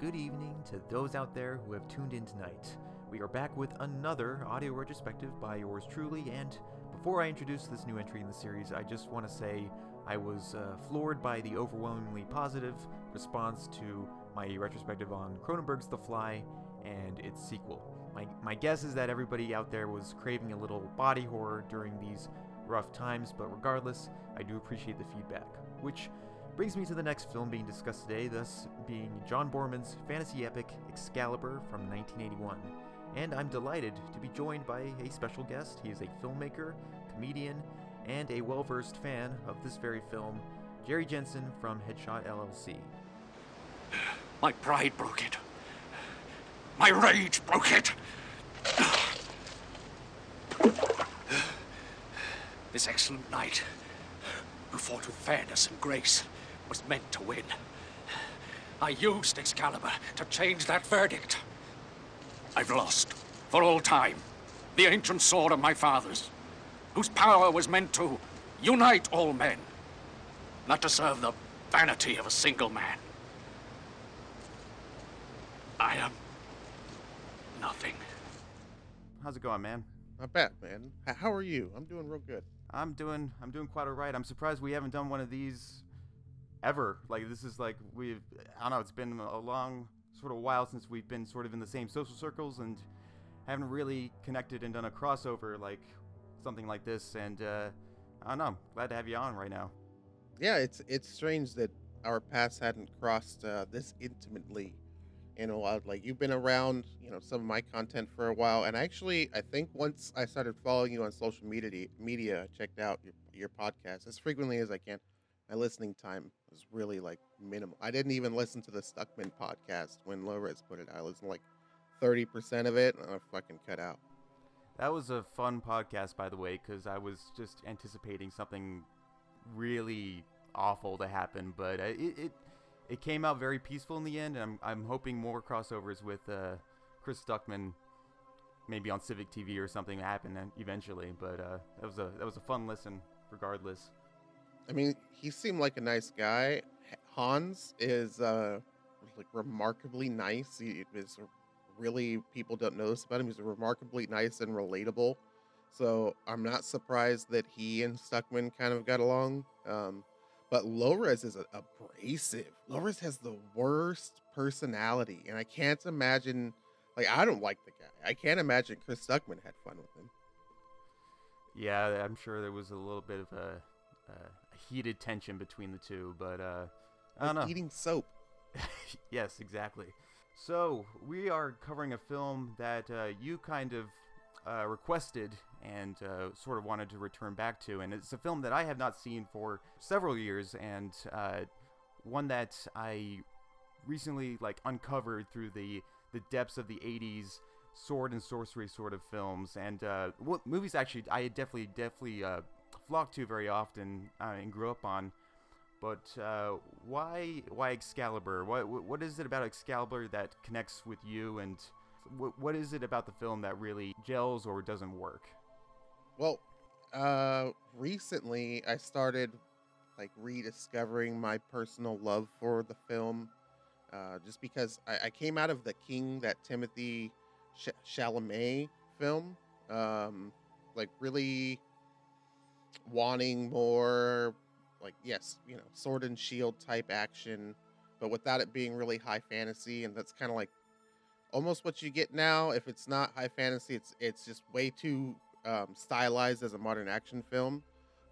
good evening to those out there who have tuned in tonight. We are back with another audio retrospective by yours truly, and before I introduce this new entry in the series, I just want to say I was floored by the overwhelmingly positive response to my retrospective on Cronenberg's The Fly and its sequel. My guess is that everybody out there was craving a little body horror during these rough times, but regardless, I do appreciate the feedback, which brings me to the next film being discussed today, thus being John Boorman's fantasy epic Excalibur from 1981. And I'm delighted to be joined by a special guest. He is a filmmaker, comedian, and a well-versed fan of this very film, Jerry Jensen from Headshot LLC. My pride broke it. My rage broke it. This excellent knight, who fought with fairness and grace, was meant to win. I used Excalibur to change that verdict. I've lost, for all time, the ancient sword of my fathers, whose power was meant to unite all men, not to serve the vanity of a single man. I am nothing. How's it going, man? Not bad, man. How are you? I'm doing real good. I'm doing quite alright. I'm surprised we haven't done one of these ever. Like, this is like, I don't know, it's been a long sort of while since we've been sort of in the same social circles and haven't really connected and done a crossover like something like this. And I don't know, glad to have you on right now. Yeah, it's strange that our paths hadn't crossed this intimately in a while. Like, you've been around, some of my content for a while, and actually, I think once I started following you on social media, I checked out your podcast as frequently as I can. My listening time was really like minimal. I didn't even listen to the Stuckman podcast when Lores put it out. I listened to like 30% of it, and I fucking cut out. That was a fun podcast, by the way, because I was just anticipating something really awful to happen, but it came out very peaceful in the end, and I'm hoping more crossovers with Chris Stuckman, maybe on Civic TV or something, happen eventually. But that was a fun listen, regardless. I mean, he seemed like a nice guy. Hans is like remarkably nice. He is really, people don't know this about him. He's remarkably nice and relatable. So I'm not surprised that he and Stuckman kind of got along. But Lores is abrasive. Lores has the worst personality, and I can't imagine. Like, I don't like the guy. I can't imagine Chris Stuckman had fun with him. Yeah, I'm sure there was a little bit of a heated tension between the two, but I don't know. Eating soap. Yes, exactly. So we are covering a film that you kind of requested and sort of wanted to return back to, and it's a film that I have not seen for several years, and one that I recently uncovered through the depths of the 80s sword and sorcery sort of films, and movies actually I definitely flocked to very often and grew up on. But why Excalibur? What is it about Excalibur that connects with you, and what is it about the film that really gels or doesn't work? Well, recently I started rediscovering my personal love for the film, just because I came out of The King, that Timothy Chalamet film, really wanting more, sword and shield type action, but without it being really high fantasy. And that's kind of like almost what you get now. If it's not high fantasy, it's just way too stylized as a modern action film.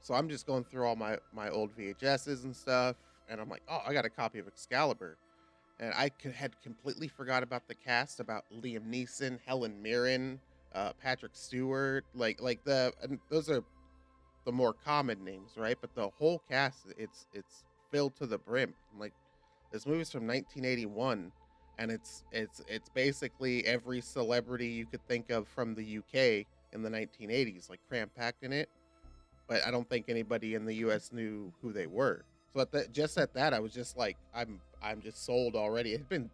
So I'm just going through all my old VHSs and stuff, and I'm like, oh, I got a copy of Excalibur. And I had completely forgot about the cast, about Liam Neeson, Helen Mirren, Patrick Stewart, and those are the more common names, right? But the whole cast, it's filled to the brim. I'm like, this movie's from 1981, and it's basically every celebrity you could think of from the UK in the 1980s, cram packed in it. But I don't think anybody in the US knew who they were. So at that, I was just like, I'm just sold already. It had been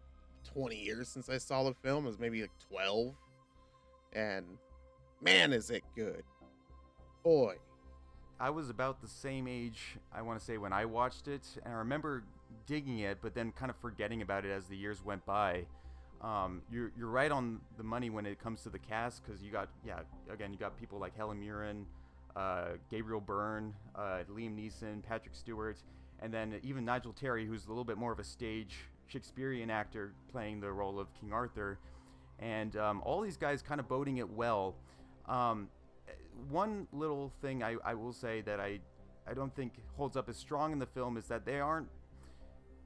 20 years since I saw the film. It was maybe 12, and man, is it good, boy. I was about the same age, I want to say, when I watched it, and I remember digging it, but then kind of forgetting about it as the years went by. You're right on the money when it comes to the cast, because you got people like Helen Mirren, Gabriel Byrne, Liam Neeson, Patrick Stewart, and then even Nigel Terry, who's a little bit more of a stage Shakespearean actor playing the role of King Arthur, and all these guys kind of boding it well. One little thing I will say that I don't think holds up as strong in the film is that they aren't.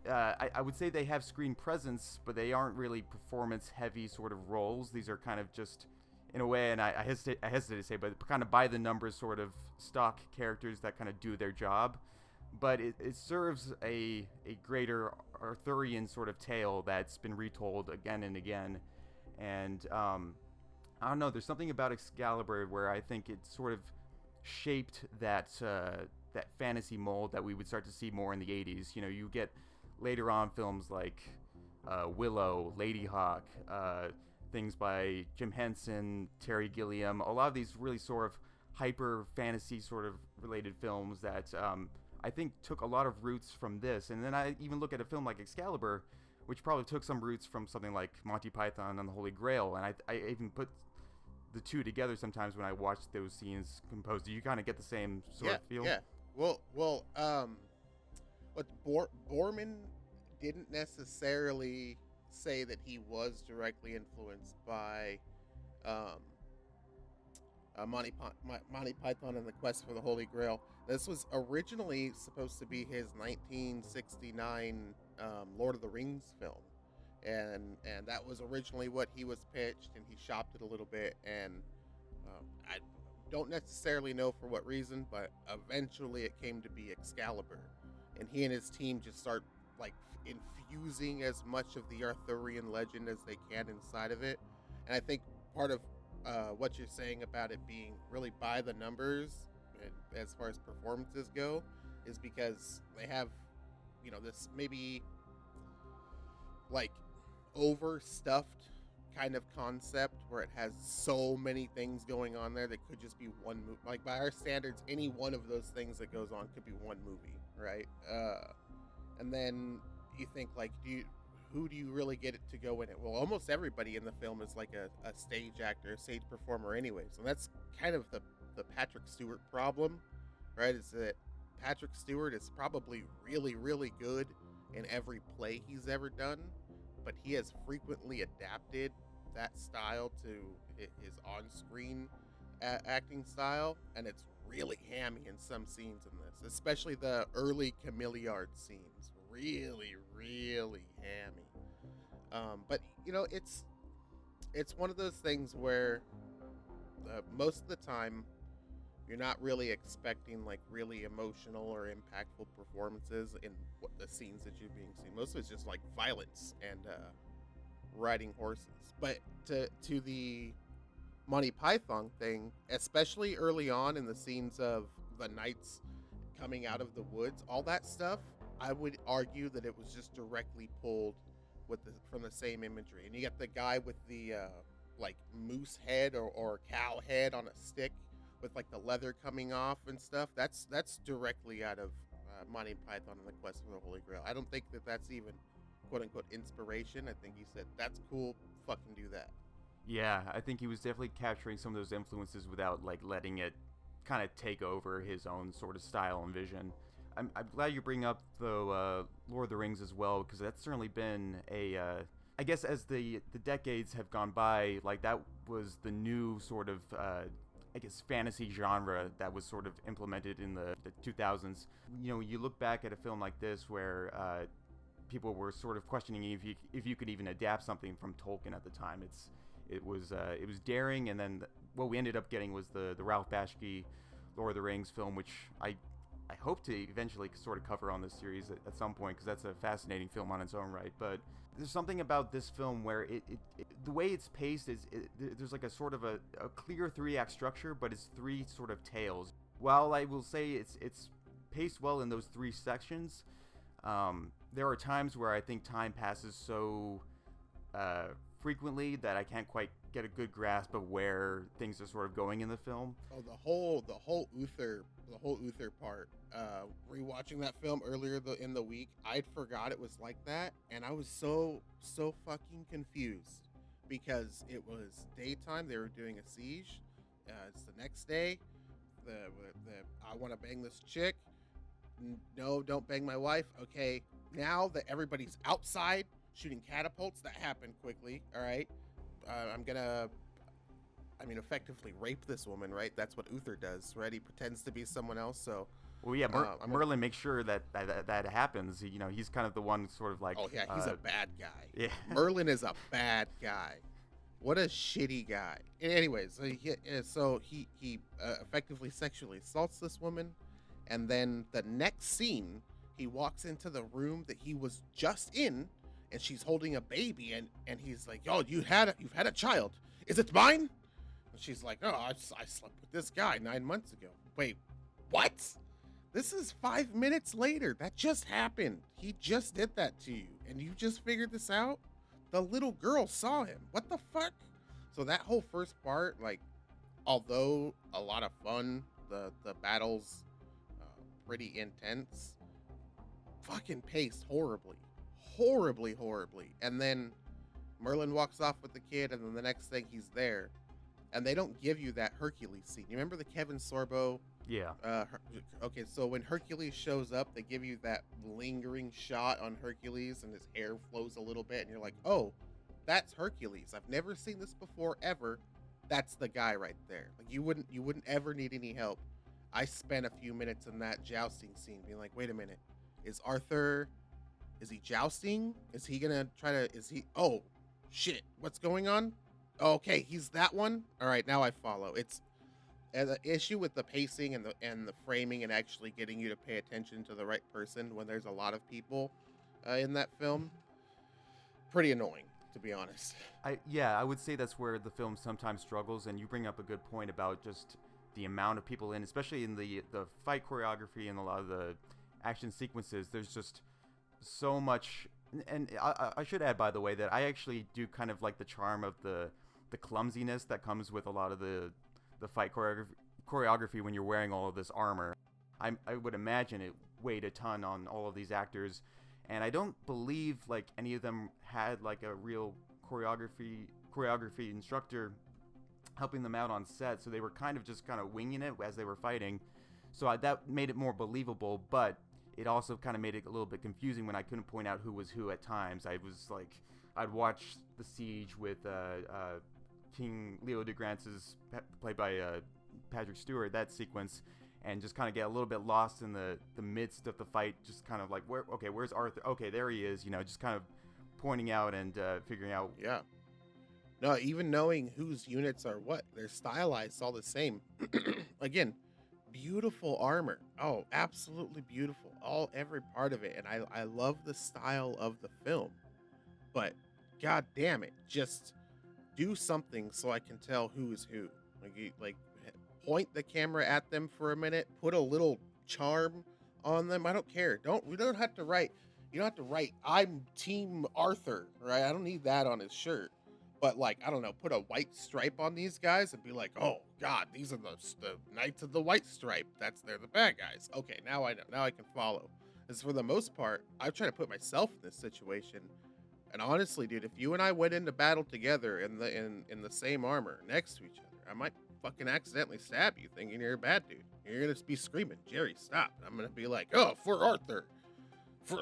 I would say they have screen presence, but they aren't really performance-heavy sort of roles. These are kind of just, in a way, and I hesitate to say, but kind of by the numbers sort of stock characters that kind of do their job. But it serves a greater Arthurian sort of tale that's been retold again and again. And I don't know, there's something about Excalibur where I think it sort of shaped that fantasy mold that we would start to see more in the 80s. You know, you get later on films like Willow, Ladyhawke, things by Jim Henson, Terry Gilliam, a lot of these really sort of hyper fantasy sort of related films that I think took a lot of roots from this. And then I even look at a film like Excalibur, which probably took some roots from something like Monty Python and the Holy Grail. And I even put the two together sometimes when I watch those scenes composed. Do you kind of get the same sort of feel? Yeah. Well, what Boorman didn't necessarily say that he was directly influenced by Monty Python and the Quest for the Holy Grail. This was originally supposed to be his 1969 Lord of the Rings film. And that was originally what he was pitched, and he shopped it a little bit, and I don't necessarily know for what reason, but eventually it came to be Excalibur, and he and his team just start like infusing as much of the Arthurian legend as they can inside of it. And I think part of what you're saying about it being really by the numbers as far as performances go is because they have, you know, this maybe like overstuffed kind of concept where it has so many things going on there that could just be one movie. Like by our standards, any one of those things that goes on could be one movie, right? And then you think like, who do you really get it to go in it? Well, almost everybody in the film is like a stage actor, a stage performer anyways. And that's kind of the Patrick Stewart problem, right? Is that Patrick Stewart is probably really, really good in every play he's ever done, but he has frequently adapted that style to his on-screen acting style, and it's really hammy in some scenes in this, especially the early Camillard scenes. Really, really hammy. But you know, it's one of those things where most of the time you're not really expecting like really emotional or impactful performances in what the scenes that you're being seen. Most of it's just like violence and riding horses. But to the Monty Python thing, especially early on in the scenes of the knights coming out of the woods, all that stuff, I would argue that it was just directly pulled from the same imagery. And you got the guy with the like moose head or cow head on a stick with like the leather coming off and stuff. That's directly out of Monty Python and the Quest for the Holy Grail. I don't think that that's even quote unquote inspiration. I think he said, that's cool, fucking do that. Yeah, I think he was definitely capturing some of those influences without like letting it kind of take over his own sort of style and vision. I'm glad you bring up the Lord of the Rings as well, because that's certainly been I guess as the decades have gone by, like that was the new sort of I guess fantasy genre that was sort of implemented in the 2000s. You know, you look back at a film like this where people were sort of questioning if you could even adapt something from Tolkien at the time. It was daring, and then what we ended up getting was the Ralph Bakshi Lord of the Rings film, which I hope to eventually sort of cover on this series at some point, because that's a fascinating film on its own right. But there's something about this film where the way it's paced is there's like a sort of a clear 3-act structure, but it's 3 sort of tales. While I will say it's paced well in those 3 sections, there are times where I think time passes so frequently that I can't quite get a good grasp of where things are sort of going in the film. Oh, the whole Uther the whole Uther part. Rewatching that film earlier in the week, I'd forgot it was like that, and I was so fucking confused because it was daytime. They were doing a siege. It's the next day. The I want to bang this chick. No, don't bang my wife. Okay, now that everybody's outside shooting catapults, that happened quickly. All right, I'm gonna. Effectively rape this woman, right? That's what Uther does, right? He pretends to be someone else. So, well, yeah, Merlin makes sure that happens. He's kind of the one sort of like. Oh yeah, he's a bad guy. Yeah, Merlin is a bad guy. What a shitty guy. Anyways, so he effectively sexually assaults this woman, and then the next scene, he walks into the room that he was just in, and she's holding a baby, and he's like, "Yo, you've had a child. Is it mine?" She's like, "No, I slept with this guy 9 months ago." Wait, what? This is 5 minutes later. That just happened. He just did that to you, and you just figured this out? The little girl saw him. What the fuck? So that whole first part, like, although a lot of fun, the battles pretty intense, fucking paced horribly. And then Merlin walks off with the kid, and then the next thing he's there. And they don't give you that Hercules scene. You remember the Kevin Sorbo? Yeah. Okay, so when Hercules shows up, they give you that lingering shot on Hercules, and his hair flows a little bit, and you're like, "Oh, that's Hercules. I've never seen this before ever. That's the guy right there." Like you wouldn't ever need any help. I spent a few minutes in that jousting scene, being like, "Wait a minute, is he jousting? Is he gonna try to? Oh, shit, what's going on?" Okay, he's that one. All right, now I follow. It's an issue with the pacing and the framing and actually getting you to pay attention to the right person when there's a lot of people in that film. Pretty annoying, to be honest. I would say that's where the film sometimes struggles, and you bring up a good point about just the amount of people in, especially in the fight choreography and a lot of the action sequences. There's just so much, and I should add, by the way, that I actually do kind of like the charm of the clumsiness that comes with a lot of the fight choreography when you're wearing all of this armor. I would imagine it weighed a ton on all of these actors, and I don't believe like any of them had like a real choreography instructor helping them out on set, so they were kind of winging it as they were fighting. So that made it more believable, but it also kind of made it a little bit confusing when I couldn't point out who was who at times. I'd watch The Siege with King Leo DeGrance's, played by Patrick Stewart, that sequence, and just kind of get a little bit lost in the midst of the fight, just kind of like, where's Arthur? Okay, there he is, just kind of pointing out and figuring out. Yeah. No, even knowing whose units are what, they're stylized all the same. Again, beautiful armor. Oh, absolutely beautiful. Every part of it. And I love the style of the film. But god damn it, just do something so I can tell who is who. Like point the camera at them for a minute, put a little charm on them. I don't care. You don't have to write I'm Team Arthur, right? I don't need that on his shirt. But like, I don't know, put a white stripe on these guys and be like, "Oh god, these are the Knights of the White Stripe. They're the bad guys." Okay, now I know. Now I can follow. As for the most part, I try to put myself in this situation. And honestly, dude, if you and I went into battle together in the same armor next to each other, I might fucking accidentally stab you thinking you're a bad dude. You're gonna be screaming, "Jerry, stop." And I'm gonna be like, "Oh, for Arthur.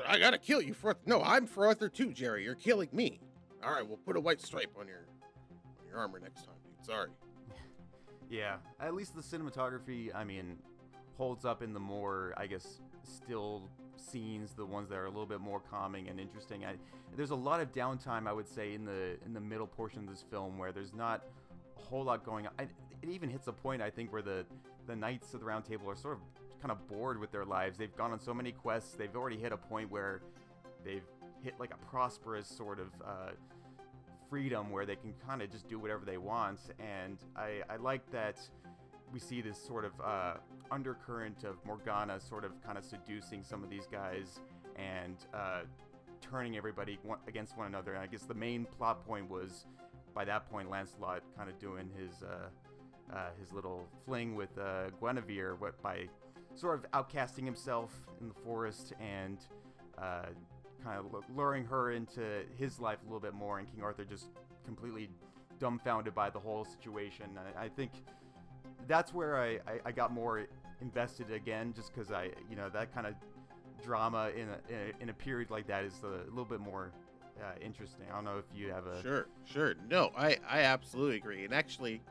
I gotta kill you for no, I'm for Arthur too, Jerry. You're killing me." All right, we'll put a white stripe on your armor next time, dude. Sorry. Yeah, at least the cinematography, holds up in the more, I guess, still scenes, the ones that are a little bit more calming and interesting. There's a lot of downtime, I would say, in the middle portion of this film where there's not a whole lot going on. It even hits a point, I think, where the Knights of the Round Table are sort of kind of bored with their lives. They've gone on so many quests. They've already hit a point where they've hit like a prosperous sort of freedom where they can kind of just do whatever they want. And I like that we see this sort of undercurrent of Morgana sort of kind of seducing some of these guys and turning everybody against one another. And I guess the main plot point was, by that point, Lancelot kind of doing his little fling with Guinevere by sort of outcasting himself in the forest and kind of luring her into his life a little bit more, and King Arthur just completely dumbfounded by the whole situation. I think that's where I got more invested again, just because that kind of drama in a period like that is a little bit more interesting. I don't know if you have a... Sure. No, I absolutely agree. And actually,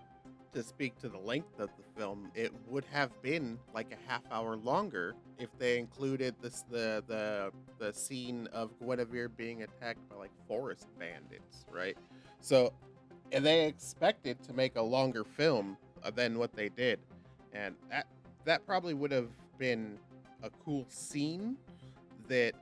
to speak to the length of the film, it would have been like a half hour longer if they included the scene of Guinevere being attacked by like forest bandits, right? So, and they expected to make a longer film than what they did, and that probably would have been a cool scene that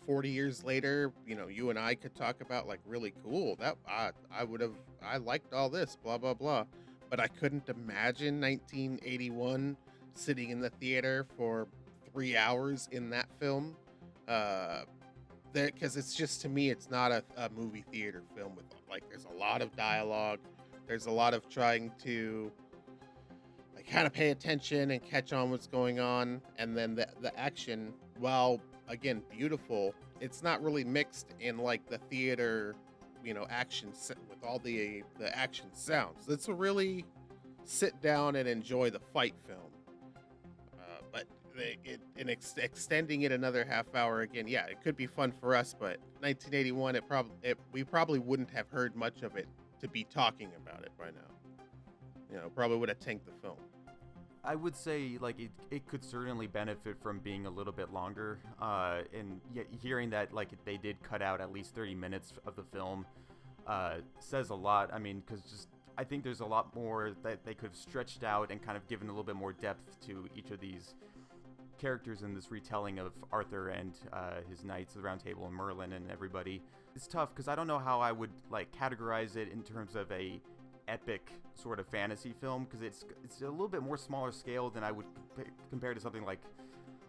40 years later, you and I could talk about, like, really cool. That I liked all this, blah blah blah. But I couldn't imagine 1981 sitting in the theater for 3 hours in that film. Because it's just, to me, it's not a movie theater film with, like, there's a lot of dialogue. There's a lot of trying to, like, kind of pay attention and catch on what's going on. And then the action, while, again, beautiful, it's not really mixed in, like, the theater, action with all the action sounds. It's a really sit down and enjoy the fight film. But extending it another half hour again, yeah, it could be fun for us, but 1981, we probably wouldn't have heard much of it to be talking about it by now. Probably would have tanked the film. I would say, like, it could certainly benefit from being a little bit longer, and hearing that, like, they did cut out at least 30 minutes of the film says a lot. I mean, because I think there's a lot more that they could have stretched out and kind of given a little bit more depth to each of these characters in this retelling of Arthur and his knights of the Round Table and Merlin and everybody. It's tough because I don't know how I would, like, categorize it in terms of a epic sort of fantasy film, because it's a little bit more smaller scale than I would compare to something like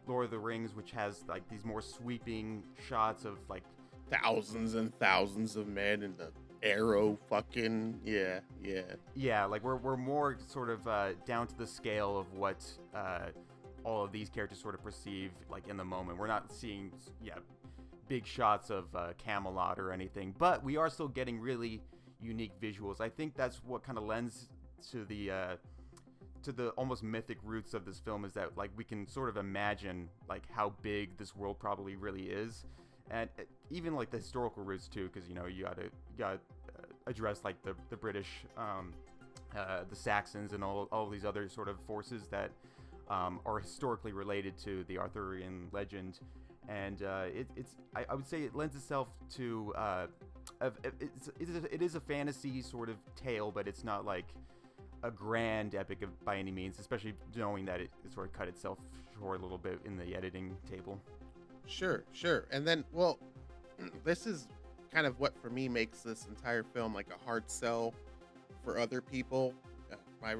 Lord of the Rings, which has, like, these more sweeping shots of, like, thousands and thousands of men and the arrow fucking yeah, like we're more sort of down to the scale of what all of these characters sort of perceive, like, in the moment. We're not seeing big shots of Camelot or anything, but we are still getting really unique visuals. I think that's what kind of lends to the almost mythic roots of this film, is that, like, we can sort of imagine, like, how big this world probably really is, and even, like, the historical roots too, because you gotta address, like, the British, the Saxons, and all these other sort of forces that are historically related to the Arthurian legend. And I would say it lends itself to it is a fantasy sort of tale, but it's not like a grand epic by any means, especially knowing that it sort of cut itself short a little bit in the editing table. Sure. And then, well, this is kind of what for me makes this entire film like a hard sell for other people.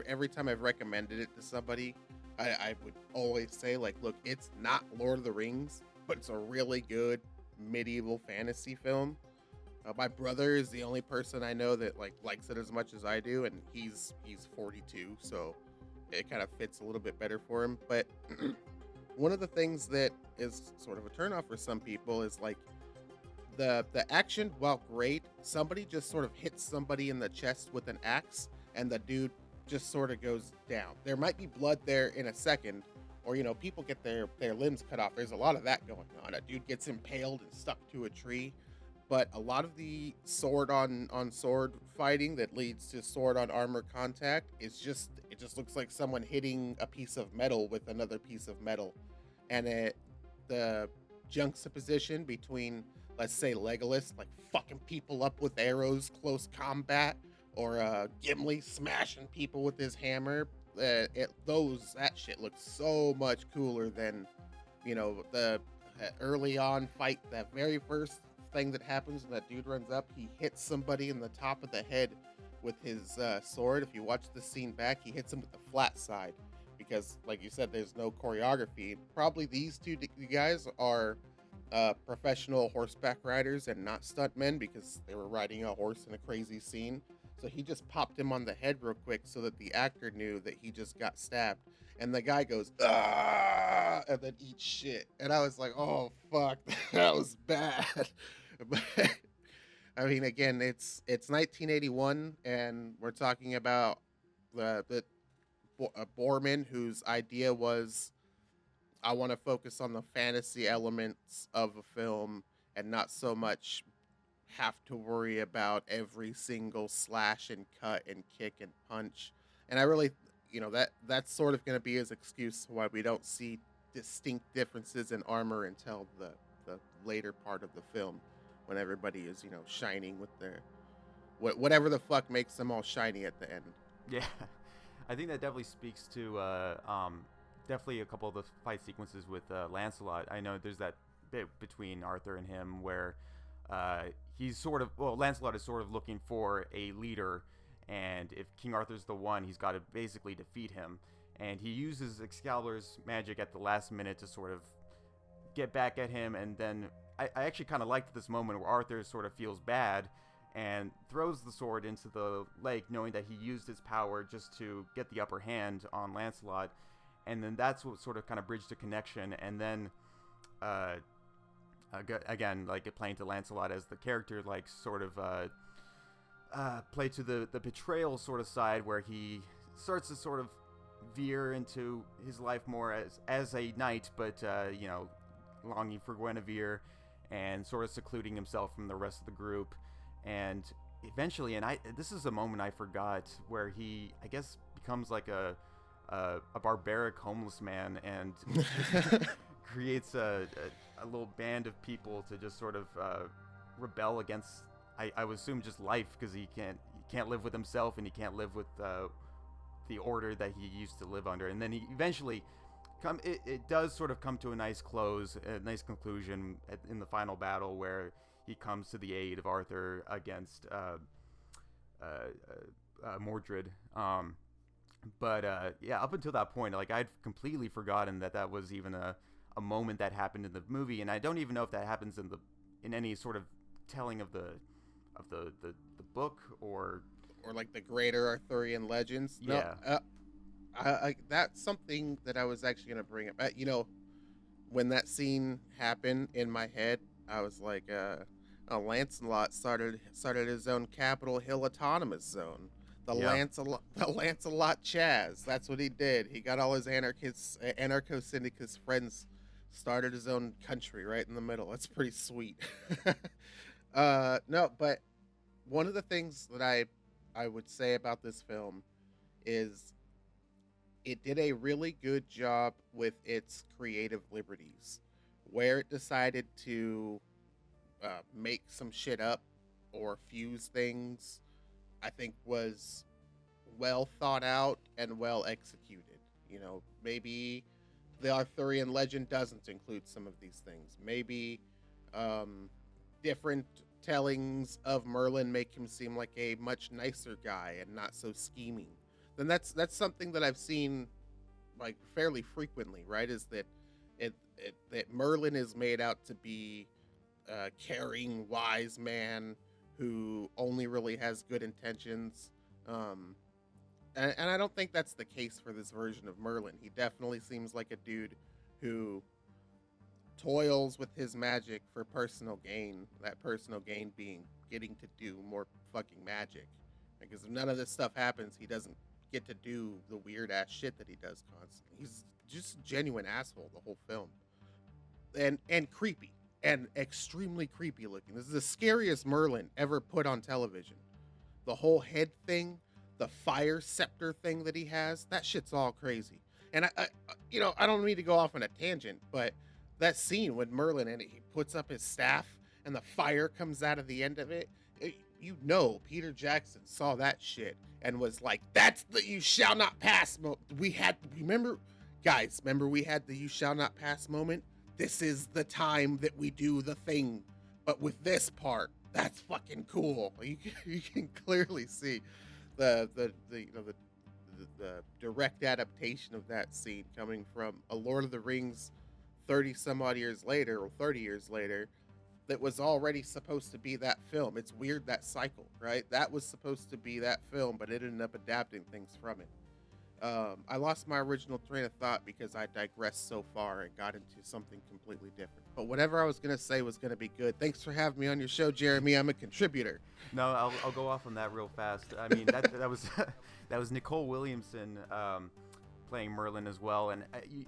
Every time I've recommended it to somebody, I would always say, like, look, it's not Lord of the Rings, but it's a really good medieval fantasy film. My brother is the only person I know that, like, likes it as much as I do, and he's 42, so it kind of fits a little bit better for him. But one of the things that is sort of a turnoff for some people is, like, the action, while great, somebody just sort of hits somebody in the chest with an axe, and the dude just sort of goes down. There might be blood there in a second, or, people get their limbs cut off. There's a lot of that going on. A dude gets impaled and stuck to a tree. But a lot of the sword on sword fighting that leads to sword on armor contact it just looks like someone hitting a piece of metal with another piece of metal. And the juxtaposition between, let's say, Legolas, like, fucking people up with arrows, close combat, or Gimli smashing people with his hammer, that shit looks so much cooler than, the early on fight. That very first thing that happens when that dude runs up, he hits somebody in the top of the head with his sword. If you watch the scene back, he hits him with the flat side because, like you said, there's no choreography. Probably these two guys are professional horseback riders and not stuntmen, because they were riding a horse in a crazy scene. So he just popped him on the head real quick so that the actor knew that he just got stabbed. and the guy goes, ah, and then eats shit. And I was like, oh, fuck, that was bad. But, I mean, again, it's 1981, and we're talking about the Boorman, whose idea was, I want to focus on the fantasy elements of a film and not so much have to worry about every single slash and cut and kick and punch. And I really, that's sort of going to be his excuse why we don't see distinct differences in armor until the later part of the film, when everybody is, shining with their whatever the fuck makes them all shiny at the end. Yeah, I think that definitely speaks to definitely a couple of the fight sequences with Lancelot. I know there's that bit between Arthur and him where Lancelot is sort of looking for a leader, and if King Arthur's the one, he's got to basically defeat him. And he uses Excalibur's magic at the last minute to sort of get back at him, and then I actually kind of liked this moment where Arthur sort of feels bad and throws the sword into the lake, knowing that he used his power just to get the upper hand on Lancelot. And then that's what sort of kind of bridged the connection. And then again, like playing to Lancelot as the character, like sort of play to the betrayal sort of side, where he starts to sort of veer into his life more as a knight, but longing for Guinevere and sort of secluding himself from the rest of the group. And eventually, this is a moment I forgot, where he, I guess, becomes like a barbaric homeless man and creates a little band of people to just sort of rebel against, I would assume, just life, because he can't live with himself, and he can't live with the order that he used to live under. And then he eventually it does sort of come to a nice close, a nice conclusion in the final battle, where he comes to the aid of Arthur against Mordred. But yeah, up until that point, like, I'd completely forgotten that was even a moment that happened in the movie, and I don't even know if that happens in any sort of telling of the book or like the greater Arthurian legends. Yeah. No, I that's something that I was actually going to bring up. When that scene happened in my head, I was like, Lancelot started his own Capitol Hill autonomous zone. The Lancelot Chaz. That's what he did. He got all his anarcho-syndicist friends, started his own country right in the middle. That's pretty sweet. No, but one of the things that I would say about this film is it did a really good job with its creative liberties. Where it decided to make some shit up or fuse things, I think was well thought out and well executed. Maybe the Arthurian legend doesn't include some of these things. Maybe different tellings of Merlin make him seem like a much nicer guy and not so scheming. Then that's something that I've seen like fairly frequently, right? Is that that Merlin is made out to be a caring, wise man who only really has good intentions. And I don't think that's the case for this version of Merlin. He definitely seems like a dude who toils with his magic for personal gain. That personal gain being getting to do more fucking magic. Because if none of this stuff happens, he doesn't get to do the weird ass shit that he does constantly. He's just a genuine asshole the whole film. And creepy. And extremely creepy looking. This is the scariest Merlin ever put on television. The whole head thing, the fire scepter thing that he has, that shit's all crazy. And I don't mean to go off on a tangent, but that scene with Merlin and he puts up his staff and the fire comes out of the end of it, Peter Jackson saw that shit and was like, that's the you shall not pass moment. Remember we had the you shall not pass moment? This is the time that we do the thing, but with this part, that's fucking cool. You can clearly see the direct adaptation of that scene coming from a Lord of the Rings 30 some odd years later, or 30 years later, that was already supposed to be that film. It's weird, that cycle, right? That was supposed to be that film, but it ended up adapting things from it. I lost my original train of thought because I digressed so far and got into something completely different. But whatever I was gonna say was gonna be good. Thanks for having me on your show, Jeremy. I'm a contributor. No, I'll go off on that real fast. I mean, that was that was Nicole Williamson playing Merlin as well, and you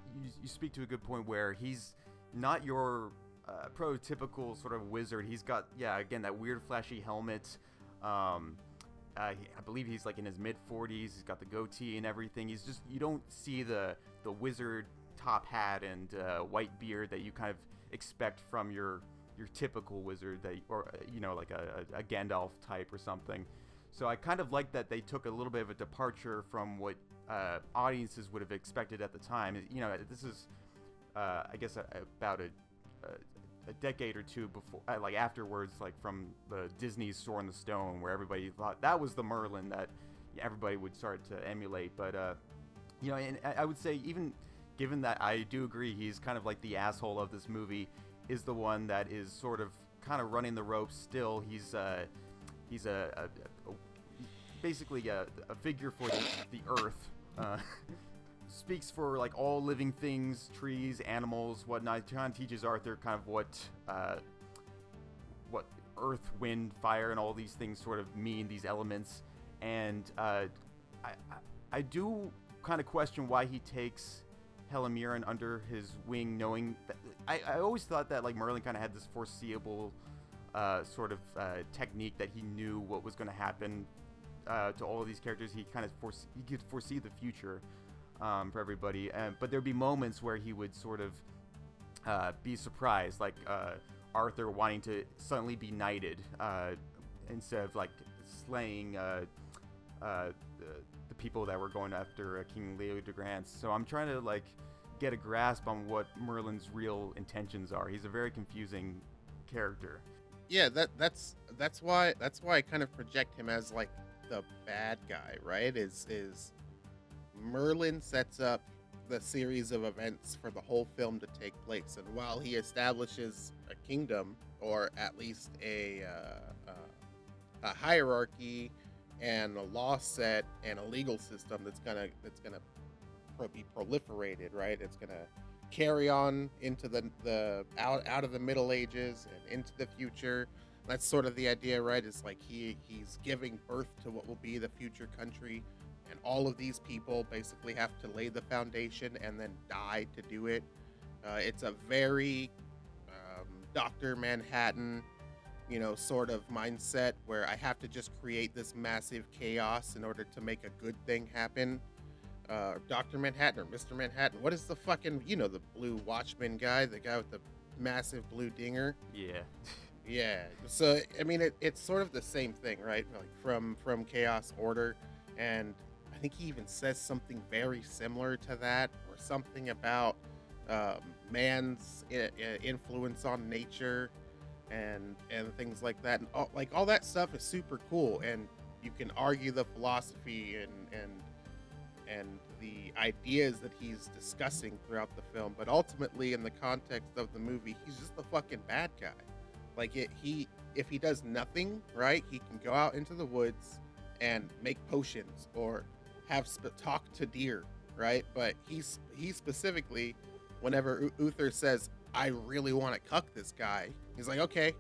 speak to a good point where he's not your prototypical sort of wizard. He's got, yeah, again, that weird flashy helmet. I believe he's like in his mid-40s. He's got the goatee and everything. He's just, you don't see the wizard top hat and white beard that you kind of expect from your typical wizard, that, or like a Gandalf type or something. So I kind of like that they took a little bit of a departure from what audiences would have expected at the time. This is I guess about a decade or two before, like afterwards, like from the Disney's Sword in the Stone, where everybody thought that was the Merlin that everybody would start to emulate. But and I would say, even given that I do agree he's kind of like the asshole of this movie, is the one that is sort of kind of running the ropes still. He's basically a figure for the earth. Speaks for like all living things, trees, animals, whatnot. John teaches Arthur kind of what earth, wind, fire, and all these things sort of mean, these elements. And I do kind of question why he takes Helen Mirren under his wing, knowing that I always thought that like Merlin kind of had this foreseeable sort of technique, that he knew what was going to happen to all of these characters. He kind of he could foresee the future for everybody, but there'd be moments where he would sort of be surprised, like Arthur wanting to suddenly be knighted instead of like slaying the people that were going after King Leo de Grance. So I'm trying to like get a grasp on what Merlin's real intentions are. He's a very confusing character. Yeah, that's why I kind of project him as like the bad guy, right? Is Merlin sets up the series of events for the whole film to take place, and while he establishes a kingdom, or at least a hierarchy and a law set and a legal system that's gonna be proliferated, right? It's gonna carry on into the out of the Middle Ages and into the future. That's sort of the idea, right? It's like he's giving birth to what will be the future country, and all of these people basically have to lay the foundation and then die to do it. It's a very Dr. Manhattan, sort of mindset, where I have to just create this massive chaos in order to make a good thing happen. Dr. Manhattan or Mr. Manhattan, what is the fucking, the blue Watchman guy, the guy with the massive blue dinger? Yeah. Yeah. So, I mean, it's sort of the same thing, right? Like from Chaos Order. And I think he even says something very similar to that, or something about man's influence on nature and things like that. And all that stuff is super cool. And you can argue the philosophy and the ideas that he's discussing throughout the film, but ultimately, in the context of the movie, he's just the fucking bad guy. Like if he does nothing, right, he can go out into the woods and make potions or talk to deer, right? But he specifically, whenever Uther says, "I really want to cuck this guy," he's like, "Okay,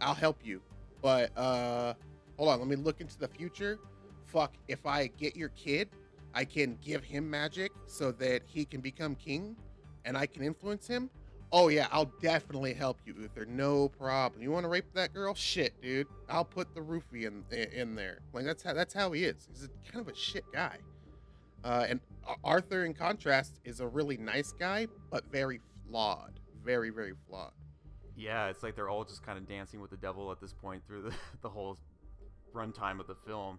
I'll help you, but hold on, let me look into the future. Fuck, if I get your kid, I can give him magic so that he can become king and I can influence him. Oh yeah, I'll definitely help you, Uther. No problem. You want to rape that girl? Shit, dude. I'll put the roofie in there." Like that's how he is. He's kind of a shit guy. And Arthur, in contrast, is a really nice guy, but very flawed. Very, very flawed. Yeah, it's like they're all just kind of dancing with the devil at this point through the whole runtime of the film.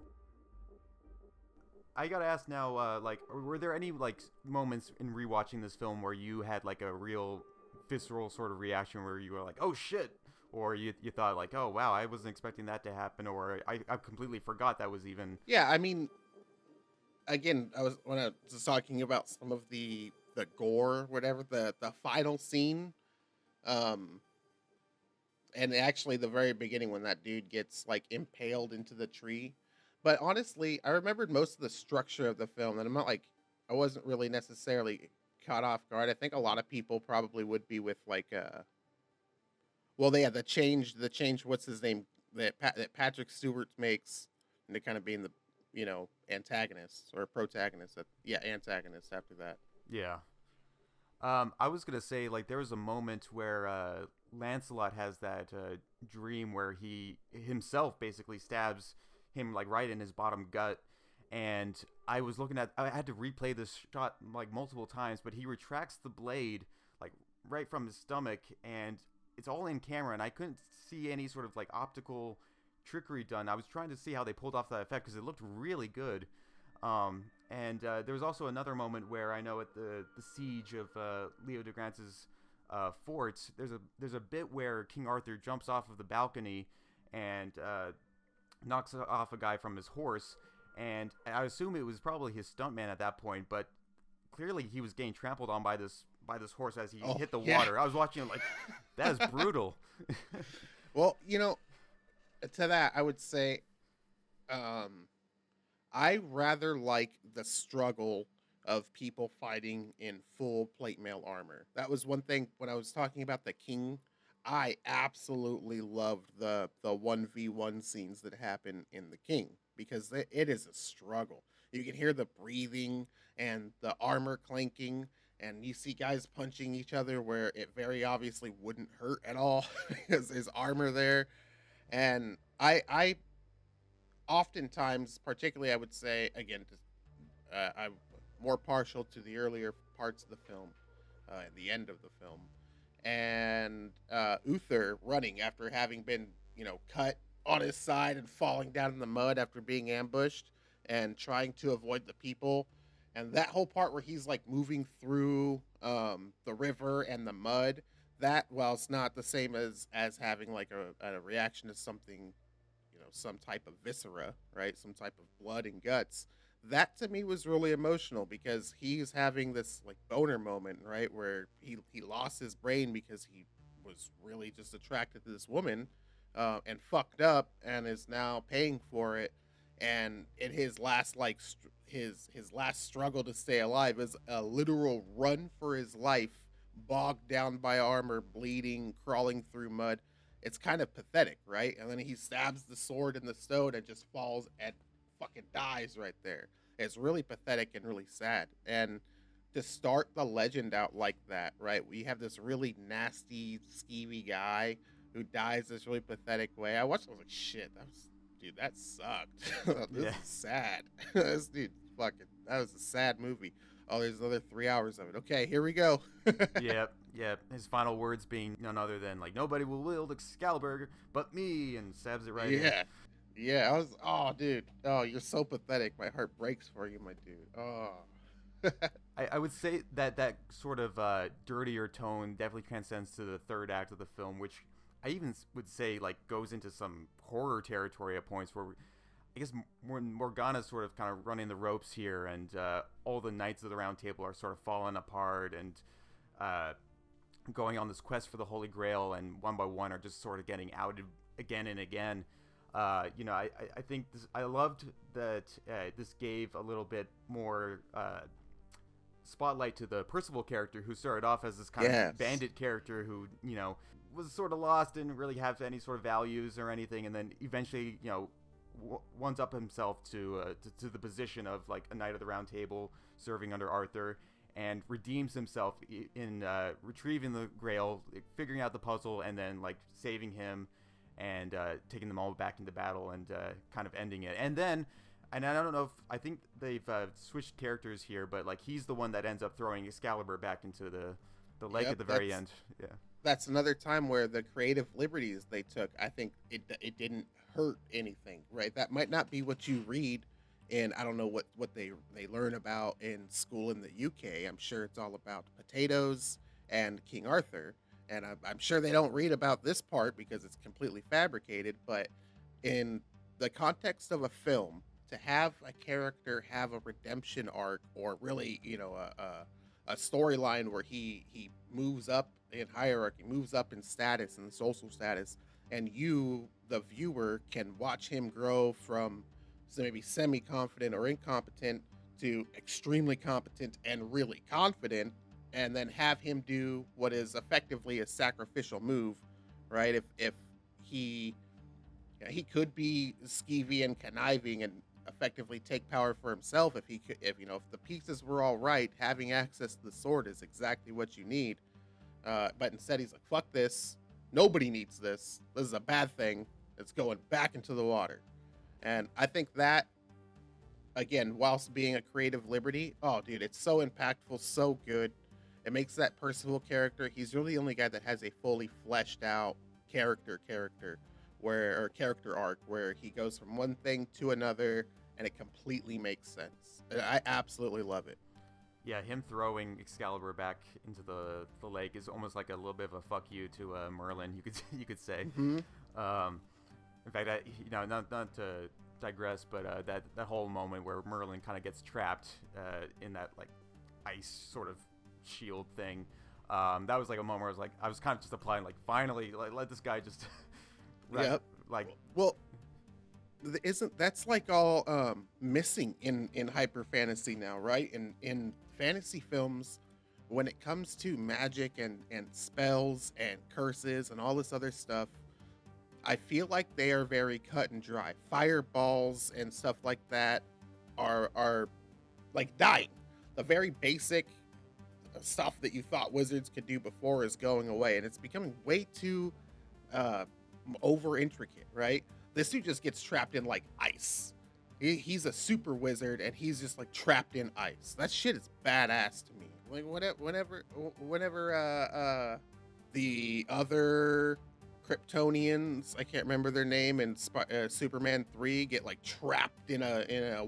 I gotta ask now, like, were there any like moments in rewatching this film where you had like a real visceral sort of reaction, where you were like, "Oh shit," or you thought like, "Oh wow, I wasn't expecting that to happen," or I completely forgot that was even. Yeah, I mean, again, when I was talking about some of the gore, whatever, the final scene, and actually the very beginning when that dude gets like impaled into the tree. But honestly, I remembered most of the structure of the film, and I'm not like I wasn't really necessarily caught off guard. I think a lot of people probably would be with like well, they had the change. What's his name that Patrick Stewart makes, and to kind of being the antagonist or protagonist. Antagonist after that. Yeah. I was gonna say, like, there was a moment where Lancelot has that dream where he himself basically stabs him like right in his bottom gut, and I had to replay this shot like multiple times, but he retracts the blade like right from his stomach, and it's all in camera, and I couldn't see any sort of like optical trickery done. I was trying to see how they pulled off that effect because it looked really good. And there was also another moment where I know at the siege of Leo de Grance's fort, there's a bit where King Arthur jumps off of the balcony and knocks off a guy from his horse, and I assume it was probably his stuntman at that point, but clearly he was getting trampled on by this horse as he hit the water. I was watching it like, that is brutal. Well, to that I would say, I rather like the struggle of people fighting in full plate mail armor. That was one thing when I was talking about the king. I absolutely loved the 1v1 scenes that happen in the king because it is a struggle. You can hear the breathing and the armor clanking, and you see guys punching each other where it very obviously wouldn't hurt at all because there's armor there. And I oftentimes, particularly, I would say, again, I'm more partial to the earlier parts of the film, at the end of the film, and Uther running after having been, cut on his side and falling down in the mud after being ambushed and trying to avoid the people. And that whole part where he's like moving through the river and the mud, that, while it's not the same as having like a reaction to something, some type of viscera, right? Some type of blood and guts. That to me was really emotional because he's having this like boner moment, right? Where he lost his brain because he was really just attracted to this woman and fucked up and is now paying for it. And in his last his last struggle to stay alive is a literal run for his life, bogged down by armor, bleeding, crawling through mud. It's kind of pathetic, right? And then he stabs the sword in the stone and just falls and fucking dies right there. It's really pathetic and really sad. And to start the legend out like that, right? We have this really nasty, skeevy guy who dies this really pathetic way. I watched it, I was like, shit, that sucked. This is sad. This dude that was a sad movie. Oh, there's another 3 hours of it. Okay, here we go. Yep. His final words being none other than like, nobody will wield Excalibur but me, and stabs it right in. Yeah. Dude. Oh, you're so pathetic. My heart breaks for you, my dude. Oh. I would say that sort of dirtier tone definitely transcends to the third act of the film, which I even would say like goes into some horror territory at points where I guess Morgana's sort of kind of running the ropes here, and all the knights of the Round Table are sort of falling apart and going on this quest for the Holy Grail, and one by one are just sort of getting outed again and again. I think I loved that this gave a little bit more spotlight to the Percival character, who started off as this kind of bandit character who, was sort of lost, didn't really have any sort of values or anything, and then eventually, ones up himself to the position of like a Knight of the Round Table serving under Arthur, and redeems himself in retrieving the Grail, figuring out the puzzle, and then like saving him and taking them all back into battle and kind of ending it. And then, and I don't know if, I think they've switched characters here, but like he's the one that ends up throwing Excalibur back into the lake at the very end. Yeah. That's another time where the creative liberties they took, I think it didn't hurt anything, right? That might not be what you read in, I don't know what they learn about in school in the UK. I'm sure it's all about potatoes and King Arthur. And I'm sure they don't read about this part because it's completely fabricated. But in the context of a film, to have a character have a redemption arc, or really, a storyline where he moves up in hierarchy, moves up in status and social status, and you, the viewer, can watch him grow from maybe semi-confident or incompetent to extremely competent and really confident, and then have him do what is effectively a sacrificial move, right? If he he could be skeevy and conniving and effectively take power for himself if he could, if if the pieces were all right, having access to the sword is exactly what you need. But instead he's like, fuck this, nobody needs this, this is a bad thing, it's going back into the water. And I think that, again, whilst being a creative liberty, oh dude, it's so impactful, so good. It makes that Percival character, he's really the only guy that has a fully fleshed out character where, or character arc, where he goes from one thing to another and it completely makes sense. I absolutely love it. Yeah, him throwing Excalibur back into the lake is almost like a little bit of a fuck you to Merlin, you could say. Mm-hmm. In fact, not to digress, but that whole moment where Merlin kind of gets trapped in that like ice sort of shield thing, that was like a moment where I was kind of just applying, like, finally, like, let this guy just Yep. like, well, isn't that's like all missing in hyper fantasy now, right? In fantasy films, when it comes to magic and spells and curses and all this other stuff, I feel like they are very cut and dry. Fireballs and stuff like that are like dying. The very basic stuff that you thought wizards could do before is going away, and it's becoming way too over intricate, right? This dude just gets trapped in like ice. He's a super wizard and he's just like trapped in ice. That shit is badass to me. Like whenever the other Kryptonians, I can't remember their name, in Superman 3 get like trapped in a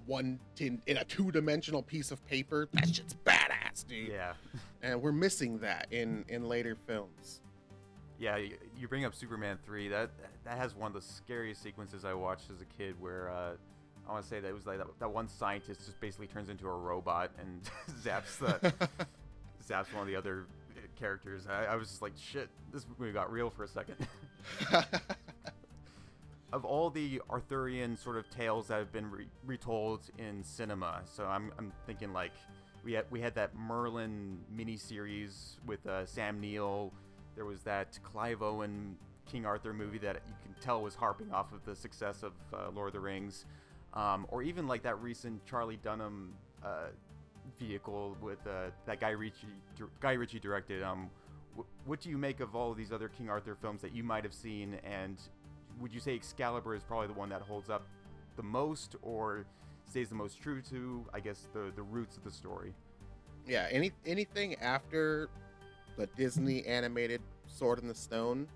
two-dimensional piece of paper. That shit's badass, dude. yeah. And we're missing that in later films. Yeah, you bring up Superman 3. That has one of the scariest sequences I watched as a kid, where I want to say that it was like that one scientist just basically turns into a robot and zaps one of the other characters. I was just like, shit, this movie got real for a second. Of all the Arthurian sort of tales that have been retold in cinema, so I'm thinking like we had that Merlin miniseries with Sam Neill. There was that Clive Owen King Arthur movie that you can tell was harping off of the success of Lord of the Rings, or even like that recent Charlie Dunham vehicle with that Guy Ritchie directed. What do you make of all of these other King Arthur films that you might have seen, and would you say Excalibur is probably the one that holds up the most, or stays the most true to, I guess, the roots of the story? Yeah, anything after the Disney animated Sword in the Stone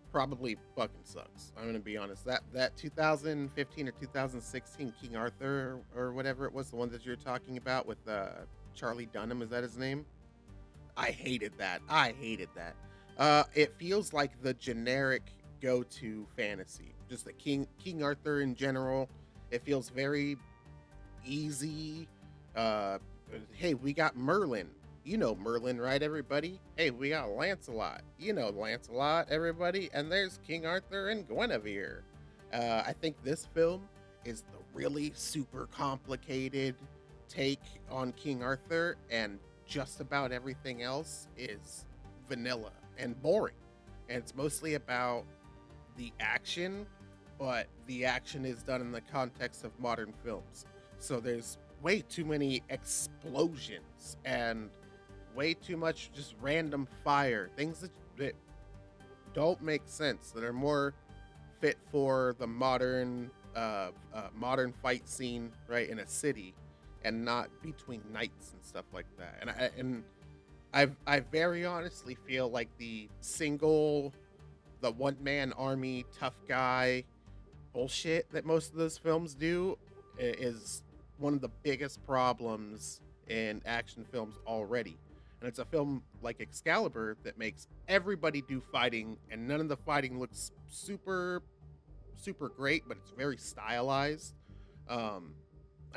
probably fucking sucks. I'm gonna be honest. That 2015 or 2016 King Arthur or whatever it was, the one that you're talking about with Charlie Dunham, is that his name? I hated that. It feels like the generic go-to fantasy. Just the King Arthur in general. It feels very easy. Hey, we got Merlin. You know Merlin, right, everybody? Hey, we got Lancelot. You know Lancelot, everybody. And there's King Arthur and Guinevere. I think this film is the really super complicated take on King Arthur, and just about everything else is vanilla and boring. And it's mostly about the action, but the action is done in the context of modern films. So there's way too many explosions and way too much just random fire, things that don't make sense, that are more fit for the modern fight scene, right, in a city, and not between knights and stuff like that. And I very honestly feel like the one-man army tough guy bullshit that most of those films do is one of the biggest problems in action films already. And it's a film like Excalibur that makes everybody do fighting, and none of the fighting looks super great, but it's very stylized. I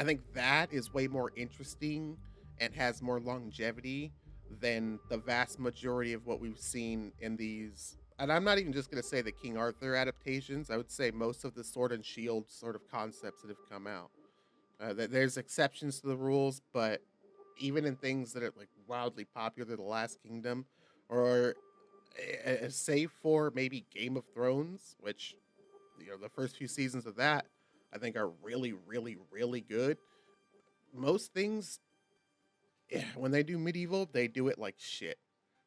think that is way more interesting and has more longevity than the vast majority of what we've seen in these. And I'm not even just going to say the King Arthur adaptations. I would say most of the Sword and Shield sort of concepts that have come out. There's exceptions to the rules, but even in things that are like wildly popular, The Last Kingdom, or save for maybe Game of Thrones, which the first few seasons of that I think are really, really, really good. Most things, yeah, when they do medieval, they do it like shit.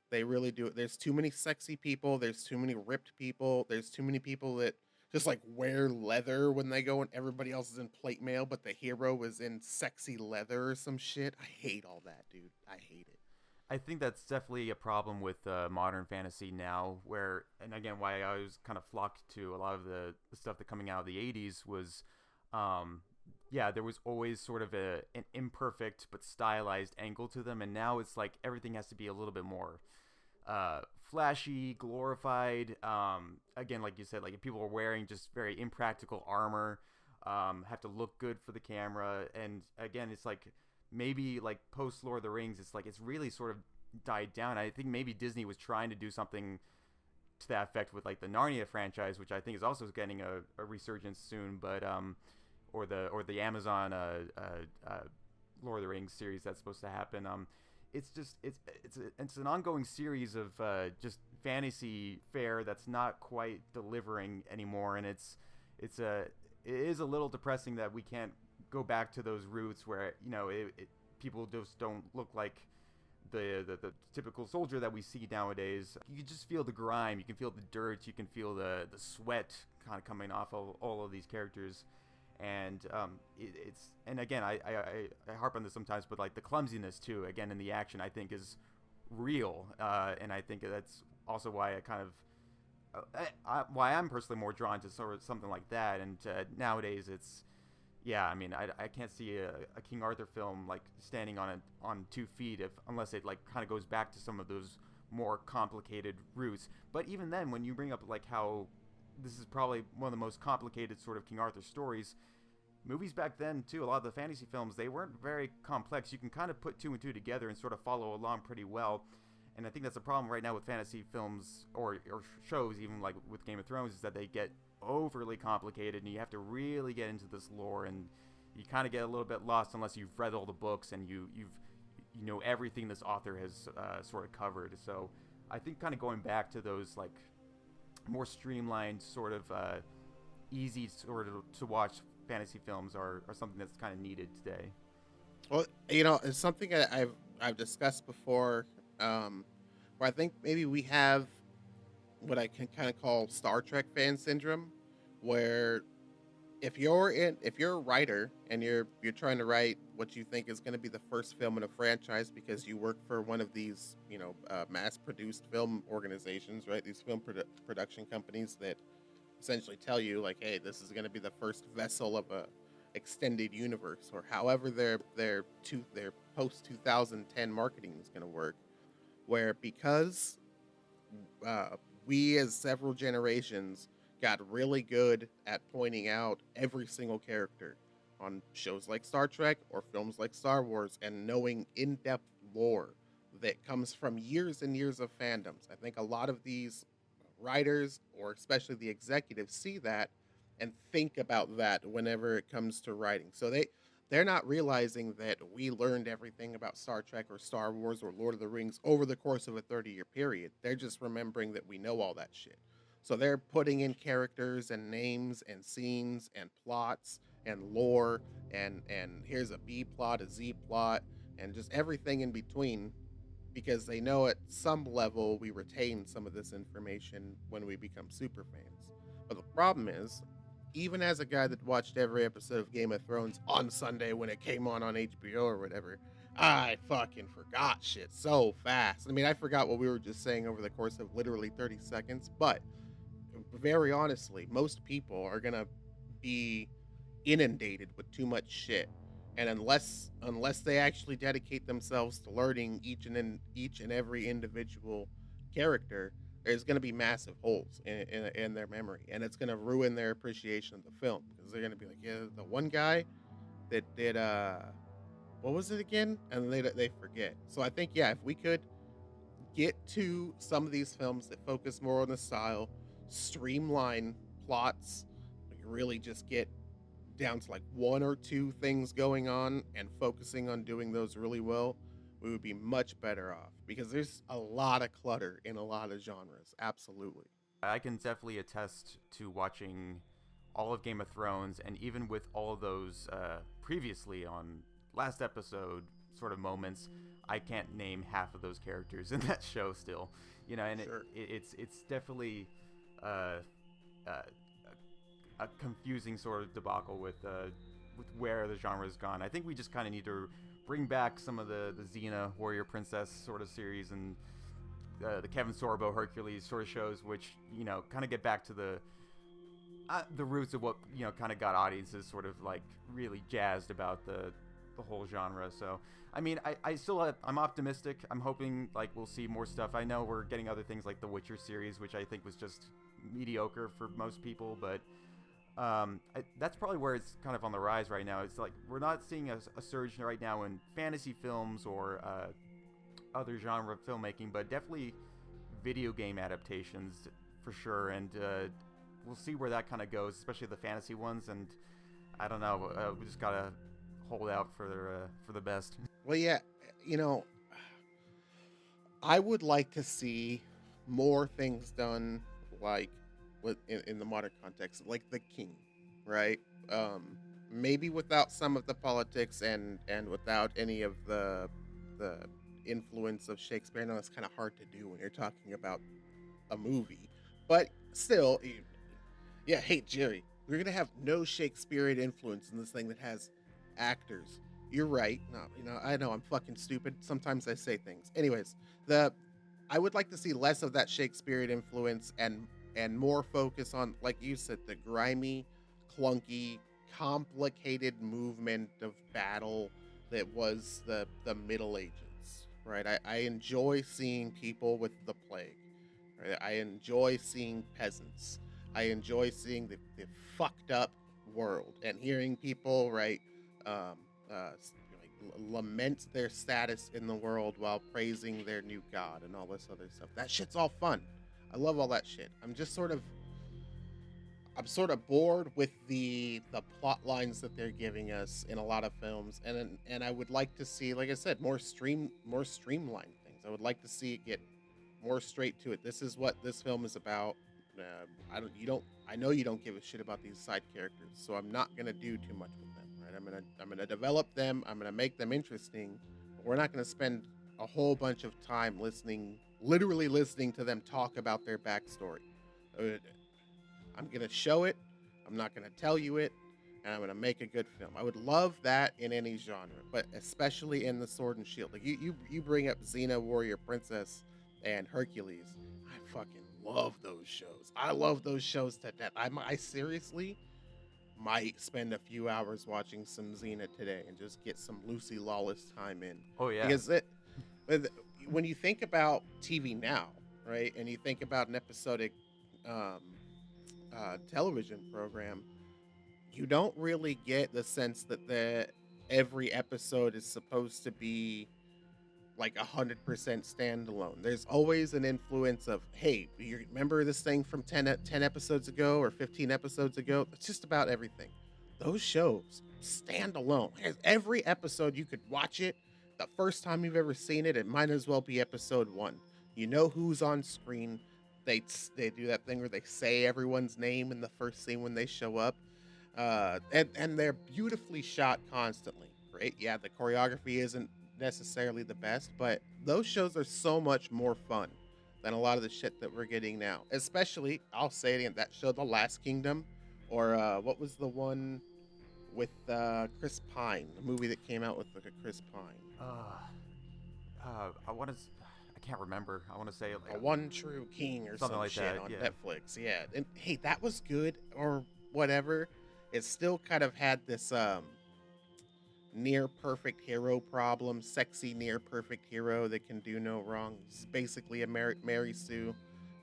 They really do it. There's too many sexy people. There's too many ripped people. There's too many people that just like wear leather when they go and everybody else is in plate mail, but the hero is in sexy leather or some shit. I hate all that, dude. I hate it. I think that's definitely a problem with modern fantasy now, where, and again, why I was kind of flocked to a lot of the stuff that coming out of the 80s was, um, yeah, there was always sort of an imperfect but stylized angle to them, and now it's like everything has to be a little bit more flashy, glorified. Again, like you said, like if people are wearing just very impractical armor, have to look good for the camera, and again, it's like maybe like post Lord of the Rings, it's like it's really sort of died down. I think maybe Disney was trying to do something to that effect with like the Narnia franchise, which I think is also getting a resurgence soon, but or the Amazon Lord of the Rings series that's supposed to happen. It's just it's an ongoing series of just fantasy fare that's not quite delivering anymore, and it is a little depressing that we can't go back to those roots where people just don't look like the typical soldier that we see nowadays. You can just feel the grime, you can feel the dirt, you can feel the sweat kind of coming off of all of these characters. And it's and again I harp on this sometimes, but like the clumsiness too, again in the action, I think is real, and I think that's also why I kind of why I'm personally more drawn to sort of something like that. And nowadays it's, yeah, I mean, I can't see a King Arthur film like standing on 2 feet unless it like kind of goes back to some of those more complicated roots. But even then, when you bring up like how this is probably one of the most complicated sort of King Arthur stories, movies back then too, a lot of the fantasy films, they weren't very complex. You can kind of put two and two together and sort of follow along pretty well. And I think that's a problem right now with fantasy films or shows, even like with Game of Thrones, is that they get overly complicated and you have to really get into this lore, and you kind of get a little bit lost unless you've read all the books and you know everything this author has sort of covered. So I think kind of going back to those like more streamlined sort of easy sort of to watch fantasy films are something that's kind of needed today. Well, it's something that I've discussed before, where I think maybe we have what I can kind of call Star Trek fan syndrome, where if you're a writer and you're trying to write what you think is going to be the first film in a franchise because you work for one of these mass produced film organizations, right? These film production companies that essentially tell you like, hey, this is going to be the first vessel of a extended universe, or however their post 2010 marketing is going to work, where because we as several generations got really good at pointing out every single character on shows like Star Trek or films like Star Wars, and knowing in-depth lore that comes from years and years of fandoms. I think a lot of these writers, or especially the executives, see that and think about that whenever it comes to writing. So they're not realizing that we learned everything about Star Trek or Star Wars or Lord of the Rings over the course of a 30-year period. They're just remembering that we know all that shit. So they're putting in characters and names and scenes and plots and lore, and here's a B plot, a Z plot, and just everything in between, because they know at some level we retain some of this information when we become super fans. But the problem is, even as a guy that watched every episode of Game of Thrones on Sunday when it came on HBO or whatever, I fucking forgot shit so fast. I mean, I forgot what we were just saying over the course of literally 30 seconds, but very honestly, most people are gonna be inundated with too much shit, and unless they actually dedicate themselves to learning each and every individual character, there's gonna be massive holes in their memory, and it's gonna ruin their appreciation of the film, because they're gonna be like, yeah, the one guy that did what was it again, and they forget. So I think, yeah, if we could get to some of these films that focus more on the style, streamline plots, like really just get down to like one or two things going on and focusing on doing those really well, we would be much better off, because there's a lot of clutter in a lot of genres. Absolutely. I can definitely attest to watching all of Game of Thrones, and even with all of those previously on last episode sort of moments, I can't name half of those characters in that show still. And Sure. it's definitely uh, a confusing sort of debacle with where the genre has gone. I think we just kind of need to bring back some of the Xena Warrior Princess sort of series, and the Kevin Sorbo Hercules sort of shows, which kind of get back to the roots of what kind of got audiences sort of like really jazzed about the whole genre. So I mean, I'm optimistic. I'm hoping like we'll see more stuff. I know we're getting other things like the Witcher series, which I think was just mediocre for most people, but that's probably where it's kind of on the rise right now. It's like we're not seeing a surge right now in fantasy films or other genre filmmaking, but definitely video game adaptations for sure. And we'll see where that kind of goes, especially the fantasy ones. And I don't know, we just gotta hold out for the best. Well, yeah, I would like to see more things done like in the modern context, like The King, right? Maybe without some of the politics and without any of the influence of Shakespeare. I know it's kind of hard to do when you're talking about a movie, but still, yeah. Hey, Jerry, we're gonna have no Shakespearean influence in this thing that has actors. You're right. No, I know I'm fucking stupid. Sometimes I say things. Anyways, I would like to see less of that Shakespearean influence and more focus on, like you said, the grimy, clunky, complicated movement of battle that was the Middle Ages, right? I enjoy seeing people with the plague, right? I enjoy seeing peasants. I enjoy seeing the fucked up world and hearing people, right, lament their status in the world while praising their new god and all this other stuff. That shit's all fun. I love all that shit. I'm sort of bored with the plot lines that they're giving us in a lot of films, and I would like to see, like I said, more streamlined things. I would like to see it get more straight to it. This is what this film is about. I know you don't give a shit about these side characters, so I'm not gonna do too much with them, right? I'm gonna develop them. I'm gonna make them interesting. But we're not gonna spend a whole bunch of time literally listening to them talk about their backstory. I'm gonna show it. I'm not gonna tell you it, and I'm gonna make a good film. I would love that in any genre, but especially in the Sword and Shield. Like you bring up Xena Warrior Princess and Hercules. I fucking love those shows. I love those shows to death. I seriously might spend a few hours watching some Xena today and just get some Lucy Lawless time in. Oh yeah. Because when you think about TV now, right, and you think about an episodic television program, you don't really get the sense that every episode is supposed to be like 100% standalone. There's always an influence of, hey, you remember this thing from 10 episodes ago or 15 episodes ago? It's just about everything. Those shows stand alone. Every episode, you could watch it. The first time you've ever seen it, it might as well be episode 1. You know who's on screen. They do that thing where they say everyone's name in the first scene when they show up. And they're beautifully shot constantly, right? Yeah, the choreography isn't necessarily the best, but those shows are so much more fun than a lot of the shit that we're getting now. Especially, I'll say it again, that show, The Last Kingdom, or what was the one with Chris Pine, the movie that came out with Chris Pine? I can't remember. I want to say like A One True King or some like shit that, on yeah. Netflix. Yeah, and hey, that was good or whatever. It still kind of had this near perfect hero problem, sexy near perfect hero that can do no wrong. It's basically a Mary Sue,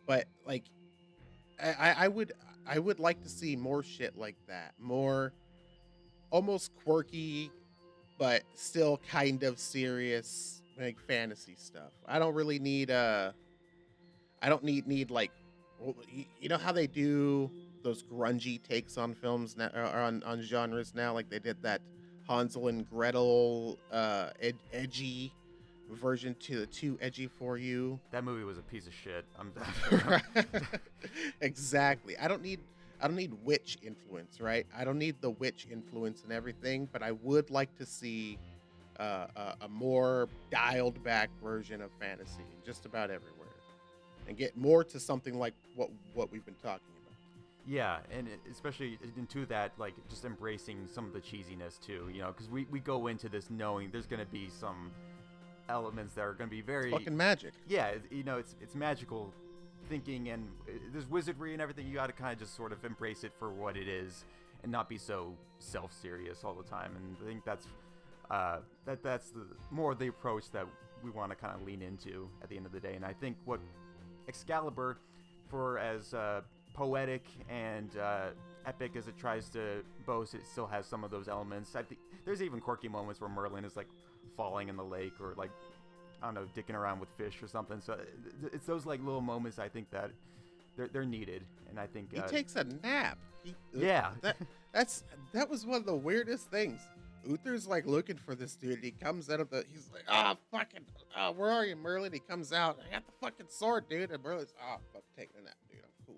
but like I would like to see more shit like that, more almost quirky, but still kind of serious, like fantasy stuff. I don't really need I don't need like, you know how they do those grungy takes on films now, or on genres now. Like they did that Hansel and Gretel edgy version to the Too Edgy for You. That movie was a piece of shit. Exactly. I don't need witch influence, right? I don't need the witch influence and everything, but I would like to see a more dialed back version of fantasy just about everywhere, and get more to something like what we've been talking about. Yeah, and especially into that, like, just embracing some of the cheesiness too, you know, because we go into this knowing there's going to be some elements that are going to be very... It's fucking magic. Yeah, you know, it's magical thinking, and there's wizardry and everything. You got to kind of just sort of embrace it for what it is and not be so self-serious all the time. And I think that's the more of the approach that we want to kind of lean into at the end of the day. And I think what Excalibur, for as poetic and epic as it tries to boast, it still has some of those elements. I think there's even quirky moments where Merlin is like falling in the lake, or like, I don't know, dicking around with fish or something. So it's those like little moments I think that they're needed. And I think he takes a nap. Yeah, that was one of the weirdest things. Uther's like looking for this dude. He comes out of he's like, where are you, Merlin? He comes out. I got the fucking sword, dude. And Merlin's, fuck, taking a nap, dude. I'm cool.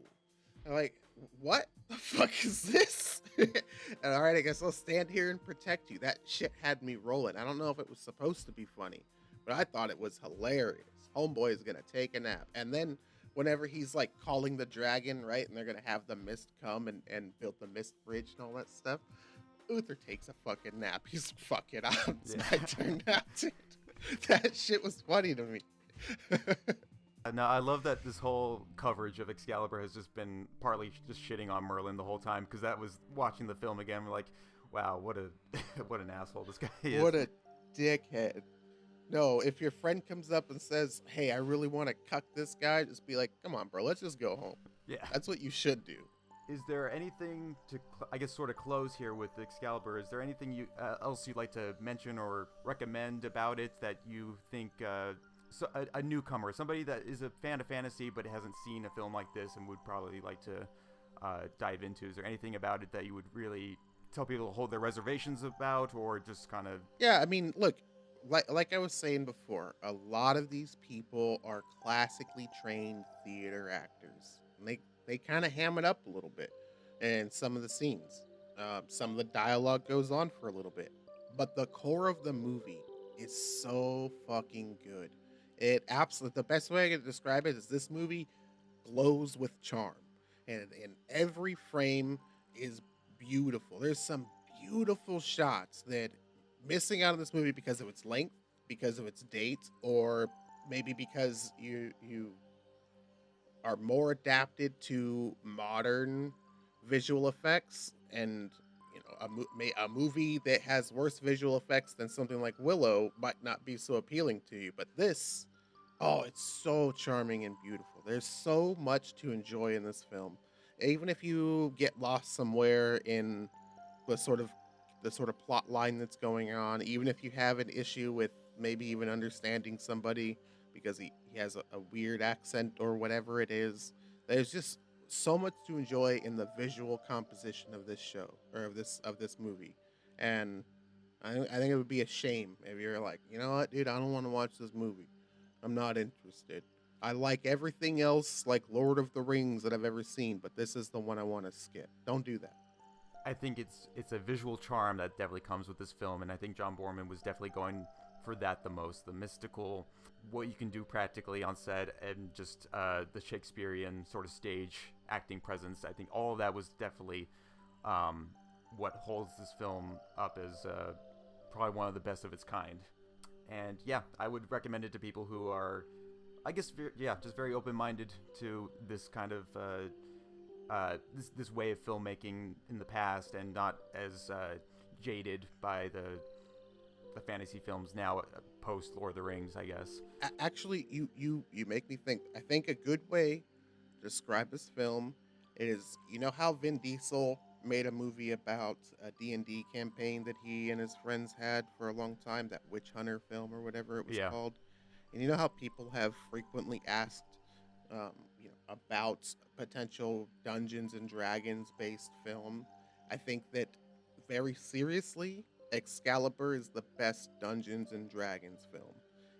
I'm like, what the fuck is this? And all right, I guess I'll stand here and protect you. That shit had me rolling. I don't know if it was supposed to be funny, but I thought it was hilarious. Homeboy is gonna take a nap, and then whenever he's like calling the dragon, right, and they're gonna have the mist come and build the mist bridge and all that stuff, Uther takes a fucking nap. He's fucking out. It's my turn now, dude. That shit was funny to me. Now, I love that this whole coverage of Excalibur has just been partly just shitting on Merlin the whole time, because that was watching the film again. We're like, wow, what an asshole this guy is. What a dickhead. No, if your friend comes up and says, hey, I really want to cuck this guy, just be like, come on, bro, let's just go home. Yeah. That's what you should do. Is there anything to, I guess, sort of close here with Excalibur? Is there anything else you'd like to mention or recommend about it that you think a newcomer, somebody that is a fan of fantasy but hasn't seen a film like this and would probably like to dive into? Is there anything about it that you would really tell people to hold their reservations about, or just kind of... Yeah, I mean, look, like I was saying before, a lot of these people are classically trained theater actors. And they kind of ham it up a little bit in some of the scenes. Some of the dialogue goes on for a little bit. But the core of the movie is so fucking good. It absolutely, the best way I can describe it is this movie glows with charm. And every frame is beautiful. There's some beautiful shots that missing out of this movie because of its length, because of its date, or maybe because you are more adapted to modern visual effects, and you know a movie that has worse visual effects than something like Willow might not be so appealing to you. But this, it's so charming and beautiful. There's so much to enjoy in this film, even if you get lost somewhere in the sort of plot line that's going on, even if you have an issue with maybe even understanding somebody because he has a weird accent or whatever it is. There's just so much to enjoy in the visual composition of this show, or of this movie. And I think it would be a shame if you're like, you know what, dude, I don't want to watch this movie. I'm not interested. I like everything else, like Lord of the Rings, that I've ever seen, but this is the one I want to skip. Don't do that. I think it's a visual charm that definitely comes with this film, and I think John Boorman was definitely going for that the most. The mystical, what you can do practically on set, and just the Shakespearean sort of stage acting presence. I think all of that was definitely what holds this film up as probably one of the best of its kind. And yeah, I would recommend it to people who are, I guess, just very open-minded to this kind of this way of filmmaking in the past, and not as jaded by the fantasy films now post Lord of the Rings, I guess. Actually, you make me think. I think a good way to describe this film is, you know how Vin Diesel made a movie about a D&D campaign that he and his friends had for a long time, that Witch Hunter film or whatever it was called. And you know how people have frequently asked, about potential Dungeons and Dragons based film, I think that very seriously, Excalibur is the best Dungeons and Dragons film.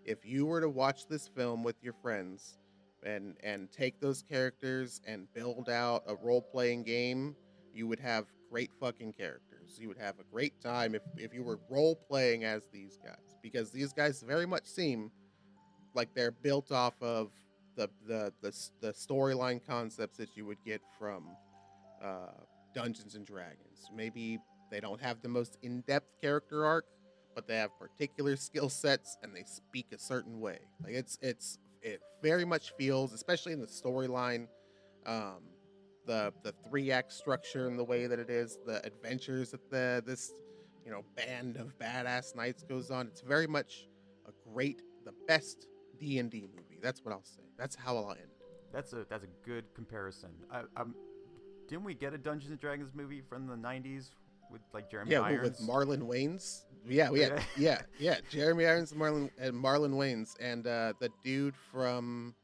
If you were to watch this film with your friends and take those characters and build out a role playing game, you would have great fucking characters. You would have a great time if you were role playing as these guys, because these guys very much seem like they're built off of the storyline concepts that you would get from uh, Dungeons and Dragons. Maybe they don't have the most in-depth character arc, but they have particular skill sets and they speak a certain way. Like it very much feels, especially in the storyline, um, the 3 act structure and the way that it is, the adventures that this band of badass knights goes on. It's very much the best D&D movie. That's what I'll say. That's how I'll end. That's a good comparison. Didn't we get a Dungeons and Dragons movie from the 90s with like Jeremy Irons? Yeah, with Marlon Wayans. Yeah, Jeremy Irons and Marlon Wayans, and the dude from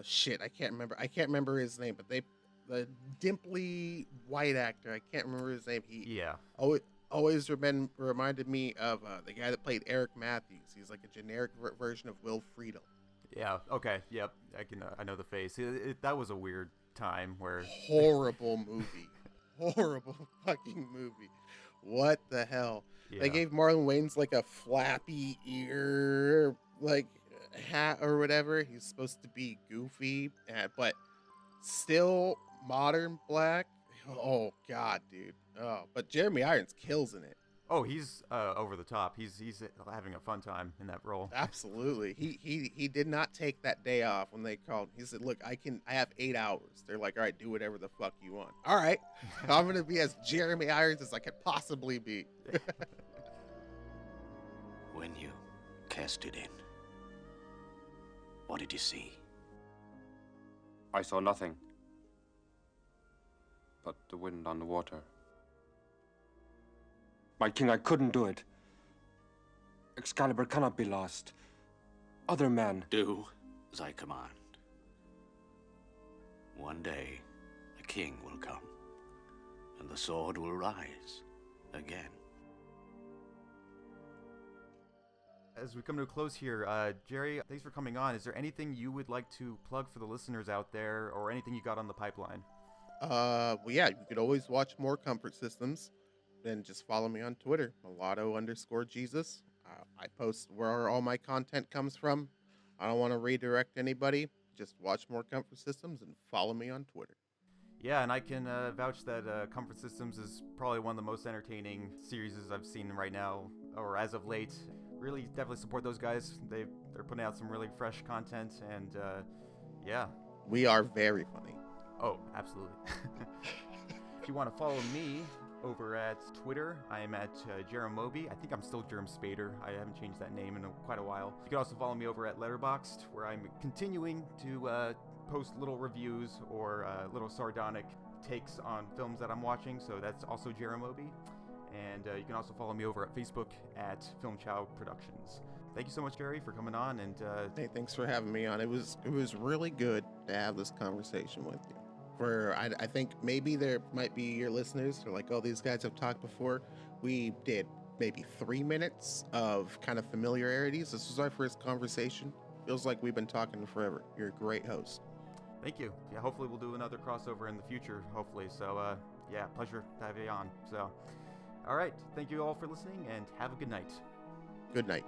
shit, I can't remember his name, but the dimply white actor, I can't remember his name. He always reminded me of the guy that played Eric Matthews. He's like a generic version of Will Friedle. Yeah. Okay. Yep. I know the face. That was a weird time where horrible movie, horrible fucking movie. What the hell? Yeah. They gave Marlon Wayans like a flappy ear, like hat or whatever. He's supposed to be goofy, but still modern black. Oh god, dude. Oh, but Jeremy Irons kills in it. Oh, he's over the top. He's having a fun time in that role. Absolutely. He did not take that day off when they called. He said, "Look, I have 8 hours." They're like, "All right, do whatever the fuck you want." All right, I'm gonna be as Jeremy Irons as I could possibly be. When you cast it in, what did you see? I saw nothing but the wind on the water. My king, I couldn't do it. Excalibur cannot be lost. Other men. Do as I command. One day, a king will come, and the sword will rise again. As we come to a close here, Jerry, thanks for coming on. Is there anything you would like to plug for the listeners out there, or anything you got on the pipeline? Well, yeah, you could always watch more Comfort Systems. Then just follow me on Twitter, mulatto_Jesus. I post where all my content comes from. I don't want to redirect anybody. Just watch more Comfort Systems and follow me on Twitter. Yeah, and I can vouch that Comfort Systems is probably one of the most entertaining series I've seen right now, or as of late. Really, definitely support those guys. They're putting out some really fresh content, and yeah. We are very funny. Oh, absolutely. If you want to follow me over at Twitter, I am at Jeremobie. I think I'm still Jerem Spader. I haven't changed that name in quite a while. You can also follow me over at Letterboxd, where I'm continuing to post little reviews or little sardonic takes on films that I'm watching. So that's also Jeremobie. And you can also follow me over at Facebook at Film Chow Productions. Thank you so much, Jerry, for coming on. And hey, thanks for having me on. It was really good to have this conversation with you. I think maybe there might be your listeners who are like, oh, these guys have talked before. We did maybe 3 minutes of kind of familiarities. This was our first conversation. Feels like we've been talking forever. You're a great host. Thank you. Yeah, hopefully we'll do another crossover in the future, hopefully. So, yeah, pleasure to have you on. So, all right. Thank you all for listening, and have a good night. Good night.